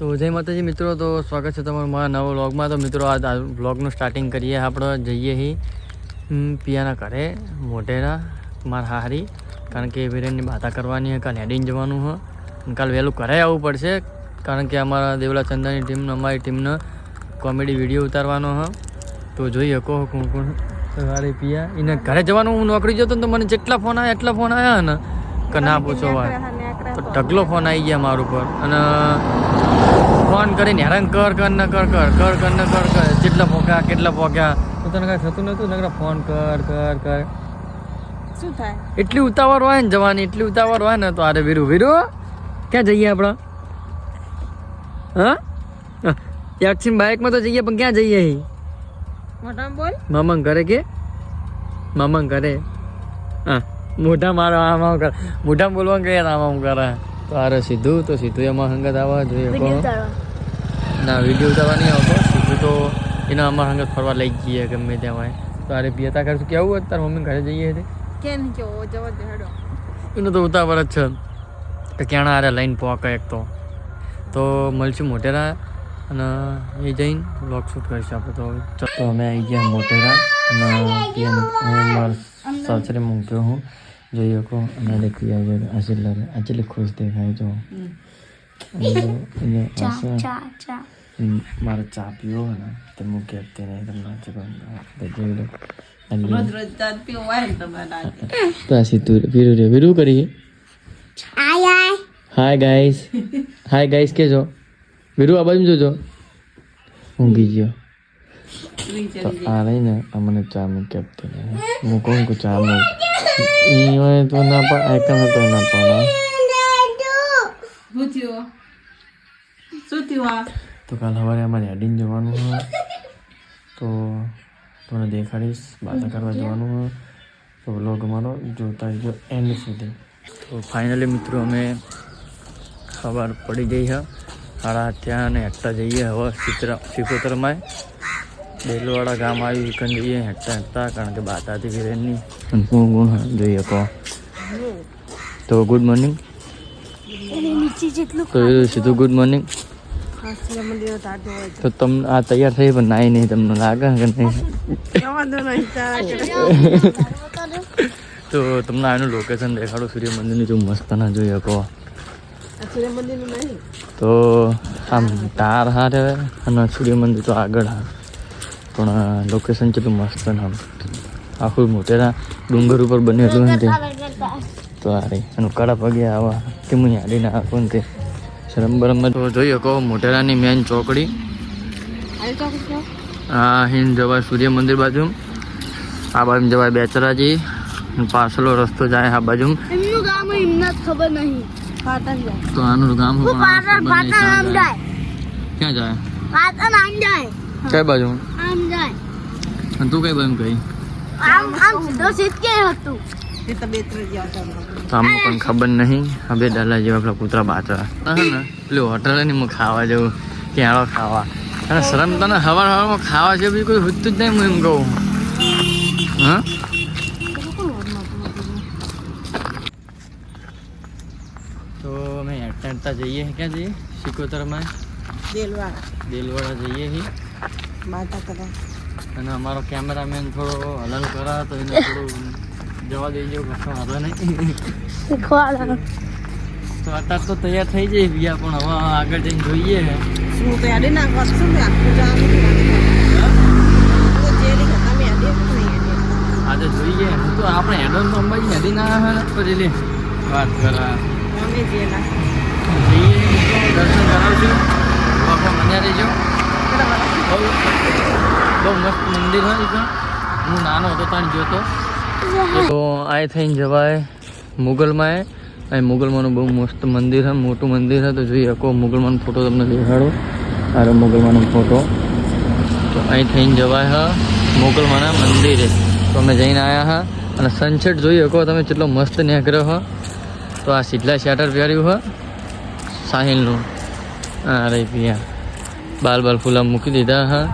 તો જય માતાજી મિત્રો, તો સ્વાગત છે તમારું મારા નવા વ્લોગમાં. તો મિત્રો આ વ્લોગનું સ્ટાર્ટિંગ કરીએ. આપણે જઈએ પિયાના ઘરે મોઢેરા મારા હારી, કારણ કે વિરેનની બાધા કરવાની છે. કાલે હેડીને જવાનું છે અને કાલે વહેલું ઘરે આવવું પડશે, કારણ કે અમારા દેવલા ચંદાની ટીમને અમારી ટીમને કોમેડી વિડીયો ઉતારવાનો છે. તો જોઈએ કહો કોણ કોણ હારી પિયા એને ઘરે જવાનું. હું નોકરી જતો ને તો મને જેટલા ફોન આવ્યા ને કે ના પૂછો વાત. તો ઢગલો ફોન આવી ગયા મારા ઉપર, અને ફોન કરીને હેરાન કર કેટલા પોક્યા તો તને કાંઈ થતું નહોતું ને? ફોન કર શું થાય? એટલી ઉતાવળ હોય ને જવાની, એટલી ઉતાવળ હોય ને. તો અરે વીરુ ક્યાં જઈએ આપણે? હા એક્સિમ બાઇકમાં તો જઈએ, પણ ક્યાં જઈએ? મોઢામાં બોલ. મામા ઘરે કે મામા ઘરે? હા મોઢા મારો આમ કરે, મોઢામાં બોલવા કે આમ કરે. તો અરે સીધું એમાં હંગત આવવા જોઈએ. ના વિડીયો ઉતારવા નહીં આવતો. સીધું તો એના અમારા હંગત ફરવા લઈ જઈએ ગમે ત્યાં હોય. તો અરે પિયતા કરશું કેવું હોય તાર મમ્મી ઘરે જઈએ છે કેમ કેવો જવા દે હેડો. એનો તો ઉતાવળ જ છે કે ક્યાં આરે લઈને પોકે. એક તો મળશું મોટેરા, અને એ જઈને બ્લોગ શૂટ કરીશું આપણે. તો અમે આવી ગયા મોટેરા, અને મારા સાસરે મૂક્યો હું જોઈએ કહો. અને દેખી આટલી ખુશ દેખાય. જો મારે ચા પીવો ને તો મૂકી આપતી નહીં તમને જોઈ લો. તો આ સીધું વીરુ કરીએ. હાય ગાઈસ કેજો. વીરુ આ બાજુ જોજો, ઊંઘી ગયો. તો આ રહી ને અમને ચા મૂકી આપતી નહીં. હું કહું કે ચા મૂક હોય તો ના પણ આઈકન હતો ના પણ. તો કાલ સવારે અમારે હેડીને જવાનું હોય, તો તમને દેખાડીશ. બાધા કરવા જવાનું હોય તો વ્લોગ અમારો જોતા જો એન્ડ સુધી. તો ફાઇનલી મિત્રો અમે ખબર પડી ગઈ છે. ત્યાં અને હેઠતા જઈએ હવે સિકોતરમાં. બેલવાળા ગામ આવી વિકન જઈએ હેઠતા, કારણ કે બાતાથી વિરેનની ગુણ જોઈએ કહો. તો ગુડ મોર્નિંગ. તો સીધું ગુડ મોર્નિંગ. તો તમને આ તૈયાર થઈ પણ નાઈ નહીં, તમને લાગે કે નહીં? તો તમને આનું લોકેશન દેખાડો સૂર્ય મંદિરનું, જો મસ્ત ના જોઈએ કહો. તો આમ તાર હારે અને સૂર્ય મંદિર તો આગળ હા, પણ લોકેશન કેટલું મસ્ત ને આમ આખું મોટેરા ડુંગર ઉપર બનેલું ને તે. તો આ રહી અને કડા પગે આવા કે હું યાદી ના આપું ને તે શરમબરમમાં. તો જોઈએ કહો મોટેરાની મેન ચોકડી. હા હિન્દ જવાય સૂર્ય મંદિર બાજુ, આ બાજુ જવાય બેચરાજી, પાછલો રસ્તો જાય આ બાજુ. તો આનું ગામ ક્યાં જાય? કઈ બાજુ? તું કઈ બાજુ કઈ? તો આમાં પણ ખબર નહીં. હવે ડાલા જેવા આપણા કૂતરા બાચવા ને પેલું હોટલ ને ખાવા જવું, ક્યાળો ખાવા. અને શરમ તને હવારમાં ખાવા છે બી કોઈ હોતું જ નહીં. હું એમ કહું હા. તો અમે હેઠતા જઈએ. ક્યાં જઈએ? સિકોતરમાં દેલવાડા જઈએ છીએ. અને અમારો કેમેરામેન થોડો હલન કરા તો એને થોડું જવા દેજો, કશો વાંધો નહીં. તો અત્યારે તો તૈયાર થઈ જાય બીજા, પણ હવે આગળ જઈને જોઈએ. આજે જોઈએ. હું તો આપણે હેડન તો અંબાજી હેડી ના આવે પછી વાત કરા જઈએ. દર્શન કરાવશું, આપણે મજા રહીજો. બહુ મસ્ત મંદિર હોય છે. હું નાનો હતો ત્યાં જોતો. તો આ થઈને જવાય મુગલમાં. અહીં મુગલમાંનું બહુ મસ્ત મંદિર છે, મોટું મંદિર છે. તો જોઈએ કહો મુગલમાંનો ફોટો તમને દેખાડો. અરે મુગલમાંનો ફોટો. તો અહીં થઈને જવાય હા મુગલમાંના મંદિરે. તો અમે જઈને આવ્યા હા, અને સનસેટ જોઈએ કહો તમે કેટલો મસ્ત નીકળ્યો હો. તો આ સીધલા શેટર પહેર્યું હોય સાહિલનું. અરે પિયા બાલ ફૂલા મૂકી દીધા હા.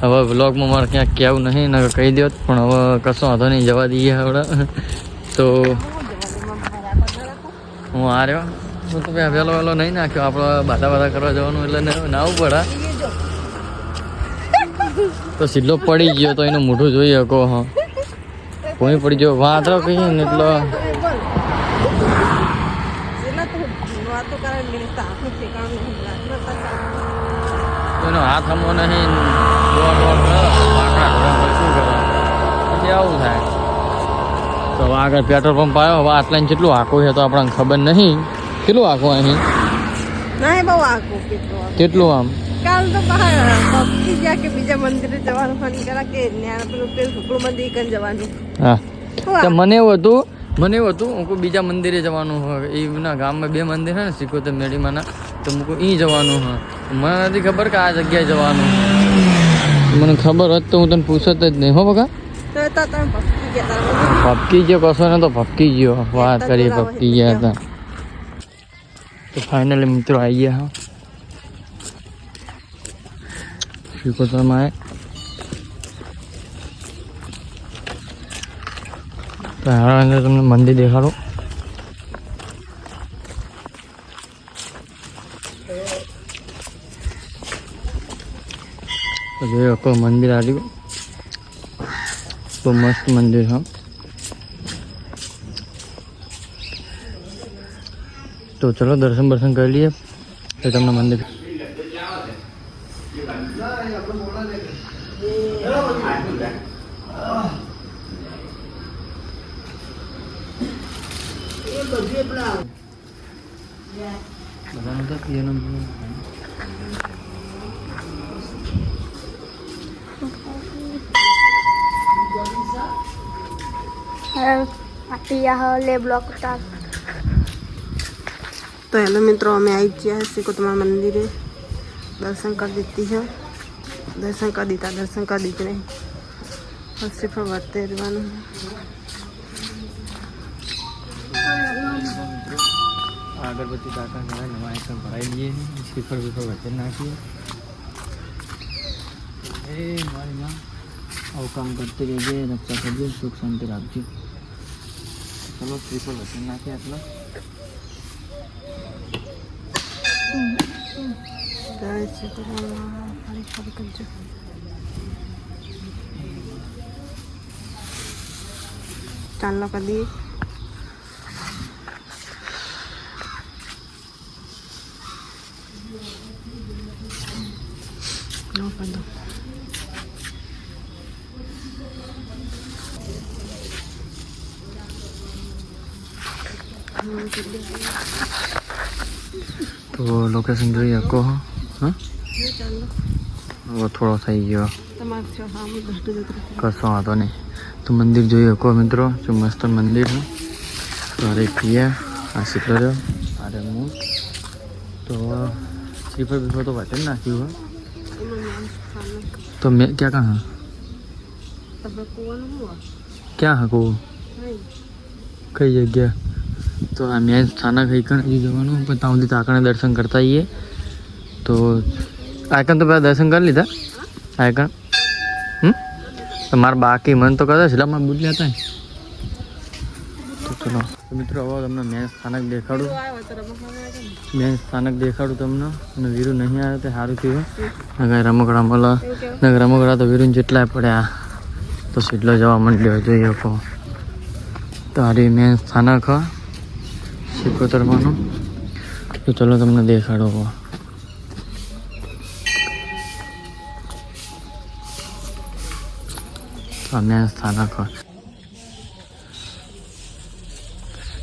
હવે વ્લોગમાં મારે ક્યાંક કહેવું નહીં ને કહી દો, પણ હવે કશો વાંધો નહીં, જવા દઈએ હવે. તો હું આ રહ્યો હું તો વહેલો વહેલો નહીં નાખ્યો, આપણે બાધા કરવા જવાનું એટલે નાવું પડે. તો સીધો પડી ગયો તો એનું મોઢું જોઈ શકો. હા કોઈ પડી ગયો વાંધો કહીએ ને એટલે એનો હાથ હમો નહીં શું કરે પછી આવું થાય. તો આગળ પેટ્રોલ પંપ આવ્યો. હવે આટલા કેટલું આખું છે તો આપણને ખબર નહીં. કેટલું આખું અહીં? નહીં બહુ આખું. કેટલું આમ? કાલ તો બહાર ભક્તિ ગયા કે બીજા મંદિરે જવાનું ફોન કરા કે પેલું શુક્લ મંદિર કન જવાનું. હા મને એવું હતું હું કોઈ બીજા મંદિરે જવાનું હોય. એના ગામમાં 2 મંદિર છે ને સિકોતર મેળીમાંના, તો હું કોઈ જવાનું હોય. મને નથી ખબર કે આ જગ્યાએ જવાનું. મને ખબર હોત તો હું તને પૂછત જ નહીં. હો બકા ભપકી ગયો કશો ને તો ભપકી ગયો. વાત કરીએ ભપકી ગયા હતા. તો ફાઇનલી મિત્રો આવી ગયા હા સિકોતરમાં. તો અંદર તમને મંદિર દેખાડો. તો જોઈ શકો મંદિર આવ્યું. બહુ મસ્ત મંદિર હા. તો ચલો દર્શન કરી લઈએ તો તમને મંદિર. तो हेलो मित्रों, हमें आई ગયા સિકોતર મંદિરે. દર્શન કરી દીધી છે. દર્શન કરી દીધી નહીં. પછી પણ વર્તે રહેવાનું. અગરબત્તી ટાંકા કરાય નવા આઈટમ ભરાઈ લઈએ. શ્રીફળ બીફળ વચ્ચે નાખીએ. એ મારી માં આવું કામ કરતી રહેજે, રક્ષા કરજો, સુખ શાંતિ રાખજો. ચલો શ્રીફળ વચ્ચે નાખીએ. આટલા ચાલો કરી દઈએ. તો લોકેશન જોઈ શકો. હા હવે થોડો થઈ ગયો, કશો વાંધો નહીં. તો મંદિર જોઈ શકો મિત્રો, જો મસ્ત મંદિર છે. તો અરે પ્રિયા આ શીખલો રહ્યો અરે હું તો શ્રીફળ બીફળ તો વાંચે નાખ્યું હોય. તો મેં ક્યાં હા ક્યાં હા કહું કઈ જગ્યા? તો આ મેન સ્થાનક હઈકણ હજી જવાનું, પણ ત્યાં સુધી તાકણે દર્શન કરતા આવીએ. તો આઈકણ તો પહેલાં દર્શન કરી લીધા. આઈકણ તો મારે બાકી મને તો કદાચ શિલામાં બુટ લેતા. તો ચલો મિત્રો હવે તમને મેન સ્થાનક દેખાડું. તમને. અને વીરુ નહીં આવે તો સારું થયું. નગર રમકડા મળે. નગર રમકડા તો વીરુને જેટલાય પડ્યા. તો સીટલો જવા માંડ્યો જોઈએ શકો. તો હારી મેન સ્થાનક સિકોતરમાંનું. તો ચલો તમને દેખાડો. મેન સ્થાનક.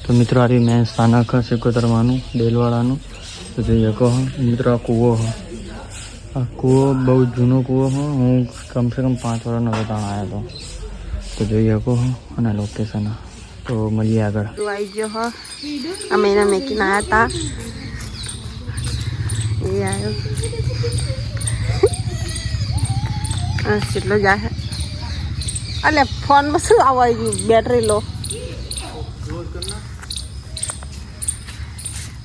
તો મિત્રો આ મેન સ્થાનક સિકોતરમાંનું ડેલવાડાનું. તો જોઈ શકો મિત્રો આ કૂવો આ કૂવો બહુ જૂનો કૂવો હું કમસે કમ 5 વર્ષનો વતાણ આવ્યો હતો. તો જોઈ શકો અને લોકેશન. તો મળીએ આગળ. આવી ગયો હો. અમે એના મેકીને આવ્યા હતા. એ આવ્યો કેટલો જાય. અલે ફોનમાં શું આવી ગયું? બેટરી લો.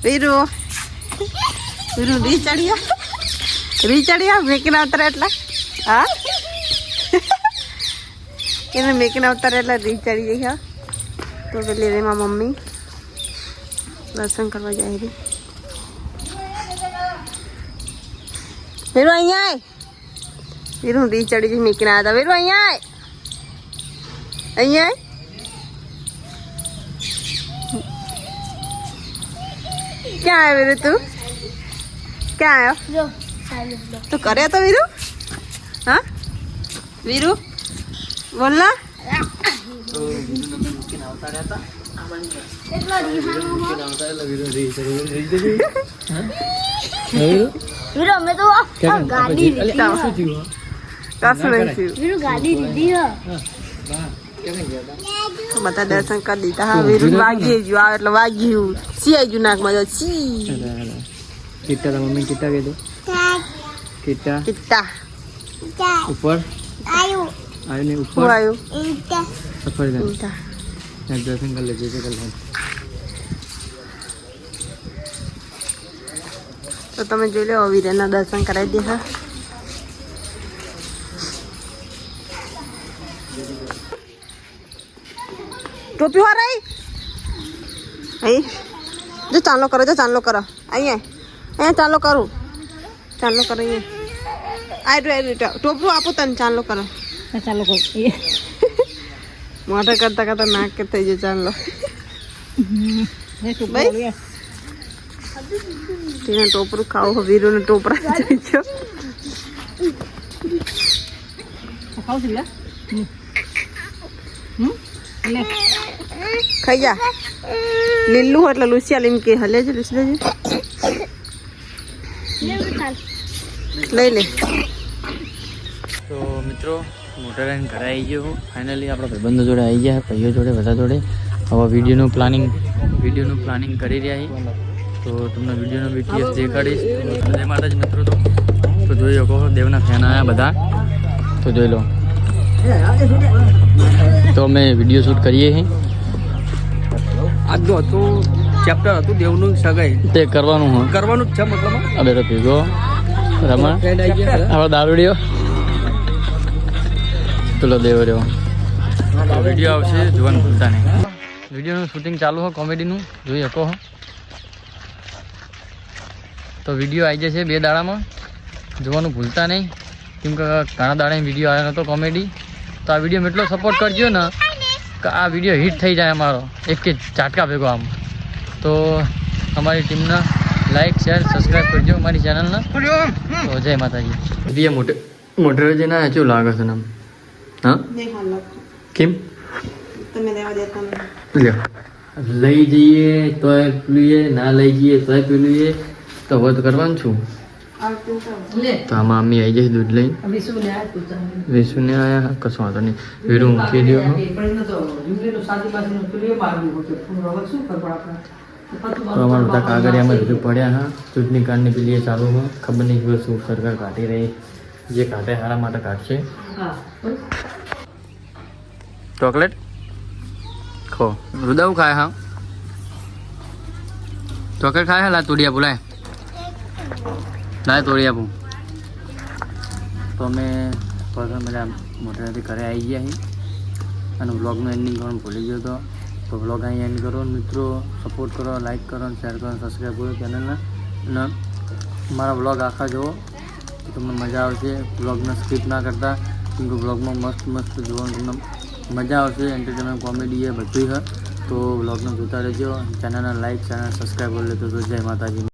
વીરુ રીચડ્યા મેકીને આવતા એટલે હા એને મેકીને આવતા એટલે રીચડી ગયા. તો પેલી રેમાં મમ્મી દર્શન કરવા જાય રહી. વીરુ અહીંયા આય. વીરુ રી ચડી જઈ મીકીને આવ્યા હતા. વીરુ અહીંયા આય. અહીંયા આય. ક્યાં આવ્યો વીરુ તું? ક્યાં આવ્યો? તું કરે તો વીરુ? હા વીરુ બોલ ના. બધા દર્શન કરી દીધા. હા વીરુ વાગી ગયું આવે એટલે વાગ્યું. સિયાઈ ગયું નાકમાં જો સી. કિટ્ટા તો મમ્મી કિટ્ટા કહી દો. કિટ્ટા કિત્તા ઉપર આયુ ને ઉપર હું આયુ સફરજન કિત્તા. દર્શન કરી લેજે કરી લે. તો તમે જોઈ લો વીરેના દર્શન કરાવી દીધા. ટોપી વાર આવી અહીં જો ચાલો કરો જો ચાલો કરો અહીંયા ચાલો કરું ચાલો કરો અહીંયા આઈ ટોપરું આપો તને ચાલો કરો ચાલો કરો મોટા કરતા કરતા નાક કે થઈ જાય ચાલો ભાઈ તેને ટોપરું ખાવું વીરુને ટોપરા જઈ ગયો ખાવ છું ખાઈ જા લીલું એટલે લુસિયા લઈને કે હલે છે લુસી લેજે લઈ લે. તો મિત્રો મોટર લઈને ઘરે આવી ગયો હું ફાઇનલી આપણા ભાઈબંધો જોડે આવી ગયા ભાઈઓ જોડે બધા જોડે હવે વિડીયોનું પ્લાનિંગ કરી રહ્યા છીએ. તો તમને વિડીયોનો BTS દેખાડીશ. જય માતાજી મિત્રો. તો જોઈ શકો દેવના ફેન આવ્યા બધા તો જોઈ લો. તો અમે વિડીયો શૂટ કરીએ છીએ. આજનું હતું ચેપ્ટર હતું દેવનું સગાઈ તે કરવાનું હોય કરવાનું જ છે મતલબ અબે તો ભેગો રમણ ફ્રેન્ડ આવી ગયા આપણો દારૂડિયો પેલો દેવ રહ્યો. તો વિડીયો આવશે જોવાનું ભૂલતા નહીં. વિડીયોનું શૂટિંગ ચાલુ હોય કોમેડીનું જોઈ શકો. તો વિડીયો આવી જશે 2 દાડામાં જોવાનું ભૂલતા નહીં કેમ કે ઘણા દાડામાં વિડીયો આવ્યો નહોતો કોમેડી. તો આ વિડીયોમાં એટલો સપોર્ટ કરજો ને કે આ વિડીયો હિટ થઈ જાય અમારો એક જ ઝાટકા ભેગો આમ. તો અમારી ટીમના લાઈક શેર સબસ્ક્રાઈબ કરજો અમારી ચેનલને. તો જય માતાજી. બી મોટર જે ના કેવું લાગે છે નામ હા કેમ તમે લેવા દેતા નહીં. લ્યો લઈ જઈએ તોય પેલું ના લઈ જઈએ તોય પેલું તો હવે તો કરવાનું છું. તો આમાં અમ્મી આવી જાય દૂધ લઈને વિશુને આવ્યા કશો વાંધો નહીં. વીરું મૂકી દો. તો અમારા બધા કાગળિયામાં બધું પડ્યા હા ચૂંટણી કાર્ડની પેલી ચાલુ હોય ખબર નહીં કે શું સરકાર કાઢી રહી જે કાઢે સારા માટે કાઢશે. ચોકલેટ ખો રુદાવ ખાય હા ચોકલેટ ખાય હા લા તોડી આપું લાય તોડી આપું. તો અમે બધા મોટેથી ઘરે આવી ગયા છીએ અને વ્લોગનું એન્ડિંગ કરવાનું ભૂલી ગયો હતો. તો વ્લોગ અહીં એન્ડ કરો મિત્રો. સપોર્ટ કરો લાઈક કરો શેર કરો સબસ્ક્રાઈબ કરો ચેનલને અને મારા વ્લોગ આખા જુઓ તો તમને મજા આવશે. વ્લોગને સ્કીપ ના કરતા કેમ કે વ્લોગમાં મસ્ત જોવાનું તમને મજા આવશે. એન્ટરટેનમેન્ટ કોમેડી એ બધું છે. તો વ્લોગને જોતા રહેજો. ચેનલને લાઈક ચેનલ સબસ્ક્રાઈબ કરી લેતો તો જય માતાજી.